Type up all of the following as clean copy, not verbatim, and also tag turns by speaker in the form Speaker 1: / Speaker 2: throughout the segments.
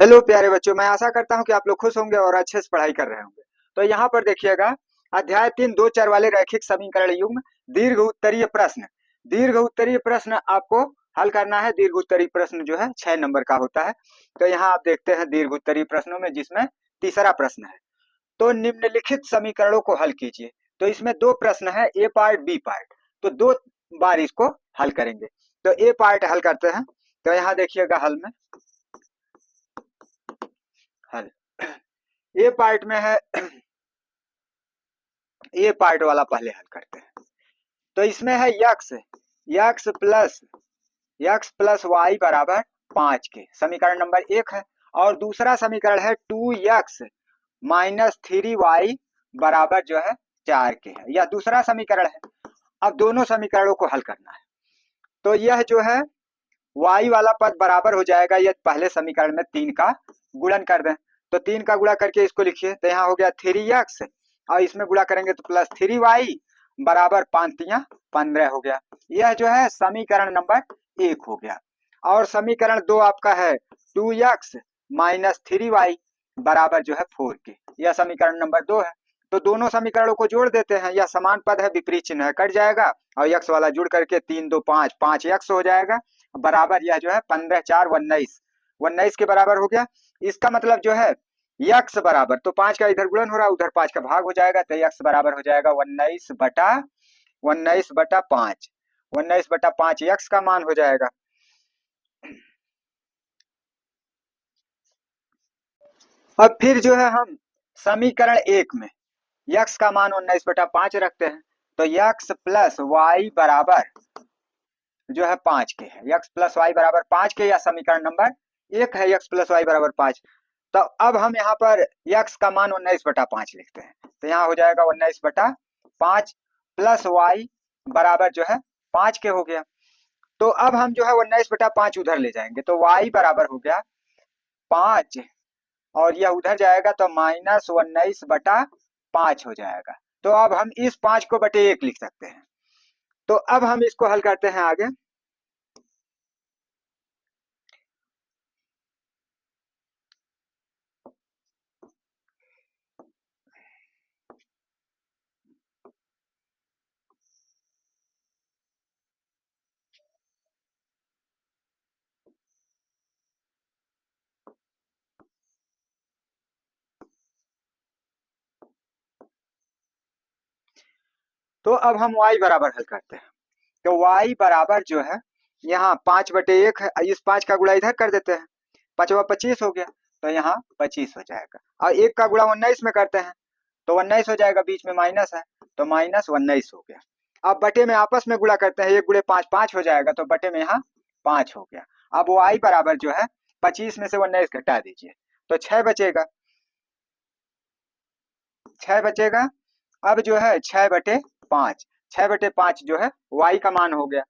Speaker 1: Hello प्यारे बच्चों, मैं आशा करता हूँ कि आप लोग खुश होंगे और अच्छे से पढ़ाई कर रहे होंगे। तो यहाँ पर देखिएगा, अध्याय 3 दो चर वाले रैखिक समीकरण युग्म दीर्घ उत्तरीय प्रश्न। दीर्घ उत्तरीय प्रश्न आपको हल करना है। दीर्घ उत्तरीय प्रश्न जो है 6 नंबर का होता है। तो यहाँ आप देखते हैं दीर्घ उत्तरीय प्रश्नों में, जिसमें तीसरा प्रश्न है, तो निम्नलिखित समीकरणों को हल कीजिए। तो इसमें दो प्रश्न है, ए पार्ट बी पार्ट। तो दो बार इसको हल करेंगे। तो ए पार्ट हल करते हैं। तो यहाँ देखिएगा हल में, हल ए पार्ट में है, ये पार्ट वाला पहले हल करते हैं। तो इसमें है x, x plus x plus y बराबर 5 के, समीकरण नंबर 1 है। और दूसरा समीकरण है 2x माइनस 3y बराबर जो है 4 के है। यह दूसरा समीकरण है। अब दोनों समीकरणों को हल करना है। तो यह जो है y वाला पद बराबर हो जाएगा, यह पहले समीकरण में 3 का गुणन कर दें। तो 3 का गुणा करके इसको लिखिए, तो यहाँ हो गया 3x, और इसमें गुणा करेंगे तो प्लस 3y बराबर 5×3 = 15 हो गया। यह जो है समीकरण नंबर 1 हो गया। और समीकरण 2 आपका है 2x माइनस 3y बराबर जो है 4 के, यह समीकरण नंबर 2 है। तो दोनों समीकरणों को जोड़ देते हैं। यह समान पद है, विपरीत चिन्ह है, कट जाएगा, और x वाला जुड़ करके 3 2 5 5x हो जाएगा बराबर, यह जो है 15×4 = 19, 19 के बराबर हो गया। इसका मतलब जो है यक्स बराबर, तो 5 का इधर गुणन हो रहा है, उधर 5 का भाग हो जाएगा, तो यक्स बराबर हो जाएगा 19/5, 19/5 यक्स का मान हो जाएगा। अब फिर जो है हम समीकरण 1 में यक्स का मान 19/5 रखते हैं। तो यक्स प्लस वाई बराबर जो है 5 के है, यक्स प्लस वाई बराबर 5 के, या समीकरण नंबर 1 है, यक्स प्लस वाई बराबर 5। तो अब हम यहाँ पर यक्स का मान 19/5 लिखते हैं। तो यहाँ हो जाएगा 19/5 प्लस वाई बराबर जो है 5 के हो गया। तो अब हम जो है 19/5 उधर ले जाएंगे, तो वाई बराबर हो गया 5, और यह उधर जाएगा तो -19/5 हो जाएगा। तो अब हम इस 5 को बटे 1 लिख सकते हैं। तो अब हम इसको हल करते हैं आगे। तो अब हम y बराबर हल करते हैं। तो y बराबर जो है, यहाँ 5/1 है, इस 5 का गुणा इधर कर देते हैं, 5×5 = 25 हो गया। तो यहाँ 25 हो जाएगा, और 1 का गुणा 19 में करते हैं, तो 19 हो जाएगा, बीच में माइनस है, तो -19 हो गया। अब बटे में आपस में गुणा करते हैं, 1 गुणे 5 5 हो जाएगा, तो बटे में यहाँ 5 हो गया। अब y बराबर जो है 25 में से 19 घटा दीजिए, तो 6 बचेगा, 6 बचेगा। अब जो है 6/5, 6/5 जो है y का मान हो गया।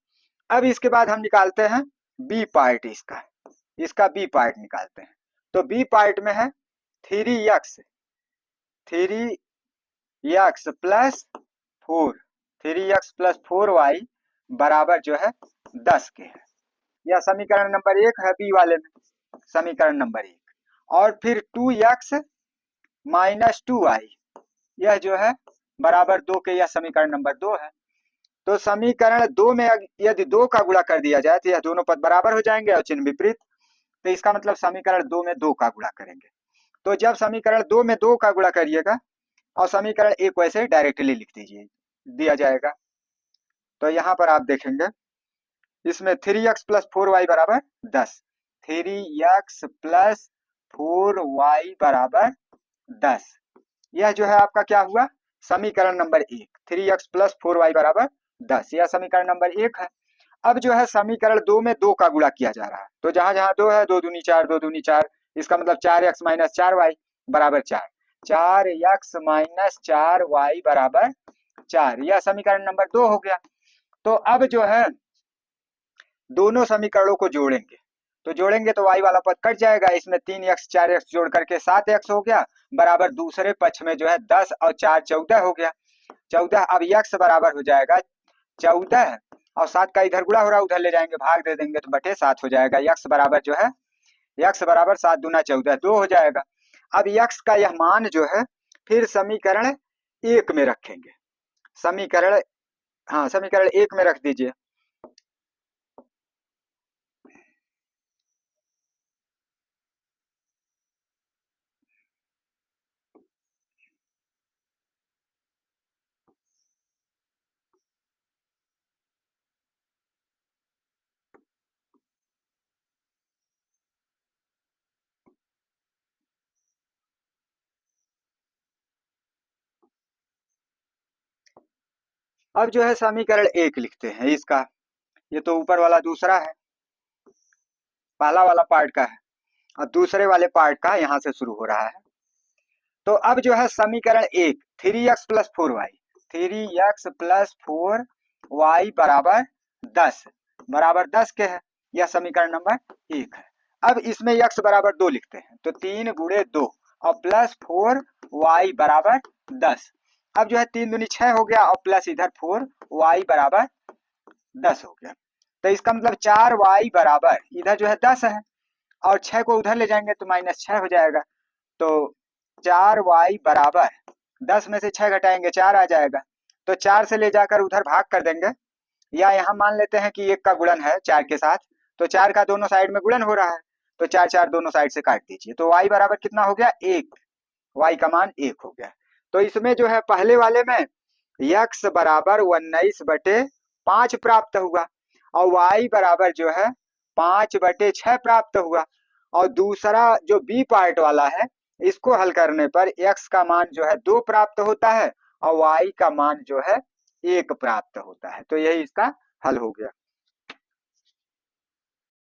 Speaker 1: अब इसके बाद हम निकालते हैं बी पार्ट, इसका बी पार्ट निकालते हैं। तो बी पार्ट में है 3x, 3x plus 4, 3x plus 4y बराबर जो है 10 के है। यह समीकरण नंबर 1 है, बी वाले में समीकरण नंबर 1। और फिर 2x माइनस 2y, यह जो है बराबर 2 के, यह समीकरण नंबर 2 है। तो समीकरण 2 में यदि 2 का गुणा कर दिया जाए, तो यह दोनों पद बराबर हो जाएंगे और चिन्ह विपरीत। तो इसका मतलब समीकरण 2 में 2 का गुणा करेंगे। तो जब समीकरण 2 में 2 का गुणा करिएगा, और समीकरण 1 वैसे डायरेक्टली लिख दीजिए, दिया जाएगा। तो यहाँ पर आप देखेंगे, इसमें 3x प्लस 4y बराबर 10, 3x प्लस 4y बराबर 10, यह जो है आपका क्या हुआ, समीकरण नंबर 1, 3x प्लस 4y बराबर 10, यह समीकरण नंबर 1 है। अब जो है समीकरण 2 में 2 का गुणा किया जा रहा है, तो जहां जहां 2 है, 2 दूनी 4, 2 दूनी 4, इसका मतलब 4x माइनस 4y बराबर 4, 4x माइनस 4y बराबर 4, यह समीकरण नंबर 2 हो गया। तो अब जो है दोनों समीकरणों को जोड़ेंगे, तो जोड़ेंगे तो y वाला पद कट जाएगा, इसमें 3x 4x जोड़ करके 7x हो गया, बराबर दूसरे पक्ष में जो है 10 और 4 14 हो गया, 14। अब x बराबर हो जाएगा 14, और 7 का इधर गुणा हो रहा है, उधर ले जाएंगे, भाग दे देंगे, तो बटे 7 हो जाएगा। x बराबर जो है x बराबर 7 दूना 14 2 हो जाएगा। अब x का यह मान जो है फिर समीकरण 1 में रखेंगे। समीकरण, हाँ समीकरण 1 में रख दीजिए। अब जो है समीकरण 1 लिखते हैं इसका, ये तो ऊपर वाला दूसरा है, पहला वाला पार्ट का है, और दूसरे वाले पार्ट का यहाँ से शुरू हो रहा है। तो अब जो है समीकरण 1 3x plus 4y, 3x plus 4y बराबर 10, बराबर 10 के है, यह समीकरण नंबर 1 है। अब इसमें x बराबर 2 लिखते हैं, तो 3 गुणे 2 और प्लस 4y बराबर 10। अब जो है 3 दूनी 6 हो गया और प्लस इधर 4y बराबर 10 हो गया। तो इसका मतलब 4y बराबर इधर जो है 10 है और 6 को उधर ले जाएंगे तो माइनस 6 हो जाएगा। तो 4y बराबर 10 में से 6 घटाएंगे 4 आ जाएगा, तो 4 से ले जाकर उधर भाग कर देंगे, या यहाँ मान लेते हैं कि 1 का गुणन है 4 के साथ, तो 4 का दोनों साइड में गुणन हो रहा है, तो 4 4 दोनों साइड से काट दीजिए, तो y बराबर कितना हो गया 1, y का मान 1 हो गया। तो इसमें जो है पहले वाले में x बराबर 19/5 प्राप्त हुआ और y बराबर जो है 5/6 प्राप्त हुआ, और दूसरा जो बी पार्ट वाला है इसको हल करने पर x का मान जो है 2 प्राप्त होता है और y का मान जो है 1 प्राप्त होता है। तो यही इसका हल हो गया।